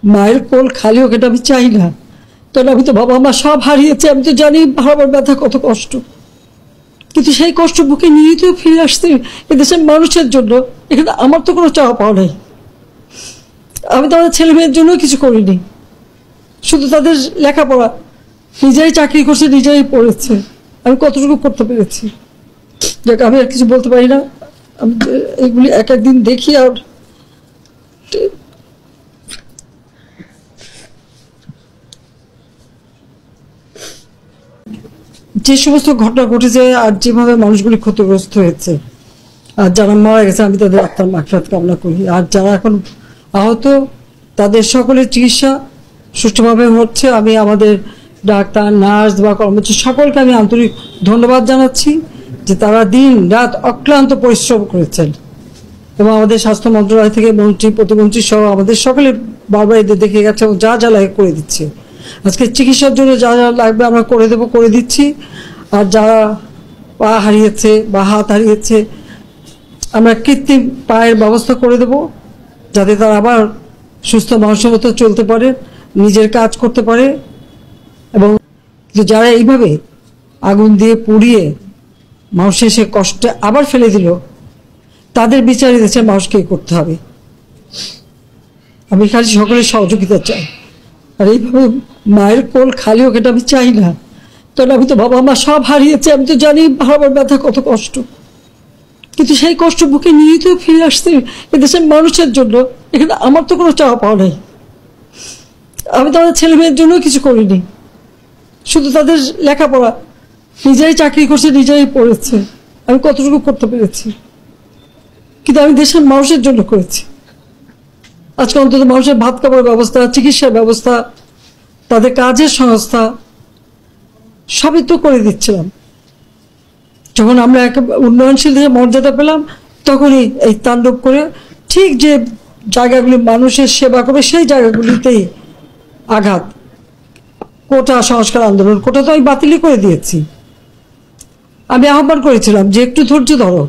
মায়ের কোল খালি হোক, এটা আমি চাই না। কারণ আমি তো বাবা মা সব হারিয়েছি, আমি তো জানি হারাবার ব্যথা কত কষ্ট। কিন্তু সেই কষ্ট বুকে নিয়ে তো ফিরে আসতে এদেশের মানুষের জন্য। এখানে আমার তো কোনো চাওয়া পাওয়া নাই। আমি তো আমার ছেলে মেয়ের জন্য কিছু করিনি, শুধু তাদের লেখাপড়া। নিজেরাই চাকরি করছে, নিজেরাই পড়েছে, আমি কতটুকু করতে পেরেছি। যাক, আমি আর কিছু বলতে পারি না। আমি এগুলি এক একদিন দেখি আর যে সমস্ত ঘটনা ঘটেছে আর যেভাবে মানুষগুলি ক্ষতিগ্রস্ত হয়েছে আর যারা মারা গেছে, আমি তাদের আত্মার মাগফিরাত কামনা করি। আর যারা এখন আহত, তাদের সকলের চিকিৎসা সুষ্ঠুভাবে হচ্ছে। আমি আমাদের ডাক্তার, নার্স বা কর্মচারী সকলকে আমি আন্তরিক ধন্যবাদ জানাচ্ছি যে তারা দিন রাত অক্লান্ত পরিশ্রম করেছেন। এবং আমাদের স্বাস্থ্য মন্ত্রণালয় থেকে মন্ত্রী, প্রতিমন্ত্রী সহ আমাদের সকলে বারবার এদের দেখে গেছে এবং যা যা লাগে করে দিচ্ছে। আজকে চিকিৎসার জন্য যা যা লাগবে আমরা করে দেবো, করে দিচ্ছি। আর যারা পা হারিয়েছে বা হাত হারিয়েছে, আমরা কৃত্রিম পায়ের ব্যবস্থা করে দেব, যাতে তারা আবার সুস্থ মানুষের মতো চলতে পারে, নিজের কাজ করতে পারে। এবং যারা এইভাবে আগুন দিয়ে পুড়িয়ে মানুষের সে কষ্টে আবার ফেলে দিল, তাদের বিচার দেশের মানুষকে করতে হবে। আমি খালি সকলের সহযোগিতা চাই। আর এইভাবে মায়ের কোল খালি হোক, এটা আমি চাই না। কারণ আমি তো বাবা মা সব হারিয়েছি, আমি তো জানি হারাবার ব্যথা কত কষ্ট। কিন্তু সেই কষ্ট বুকে নিয়ে তো ফিরে আসতে এদেশের মানুষের জন্য। এখানে আমার তো কোনো চাওয়া পাওয়া নাই। আমি তো আমার ছেলে মেয়ের জন্য কিছু করিনি, শুধু তাদের লেখাপড়া। নিজেরাই চাকরি করছে, নিজেরাই পড়েছে, আমি কতটুকু করতে পেরেছি। কিন্তু আমি দেশের মানুষের জন্য করেছি। আজকে অন্তত মানুষের ভাত খাবার ব্যবস্থা, চিকিৎসার ব্যবস্থা, তাদের কাজের সংস্থা সবই তো করে দিচ্ছিলাম। যখন আমরা এক উন্নয়নশীল দেশে মর্যাদা পেলাম, তখনই এই তাণ্ডব করে ঠিক যে জায়গাগুলি মানুষের সেবা করবে সেই জায়গাগুলিতেই আঘাত। কোটা সংস্কার আন্দোলন, কোটা তো আমি বাতিলই করে দিয়েছি। আমি আহ্বান করেছিলাম যে একটু ধৈর্য ধরো,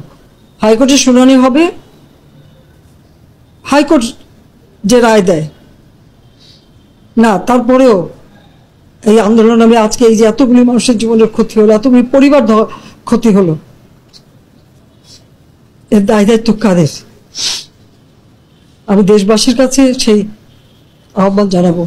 হাইকোর্টের শুনানি হবে, হাইকোর্ট যে রায় দেয় না, তারপরেও এই আন্দোলন আমি আজকে এই যে এতগুলি মানুষের জীবনের ক্ষতি হলো, এতগুলি পরিবার ক্ষতি হলো, এর দায় দায়িত্ব কাদের? আমি দেশবাসীর কাছে সেই আহ্বান জানাবো।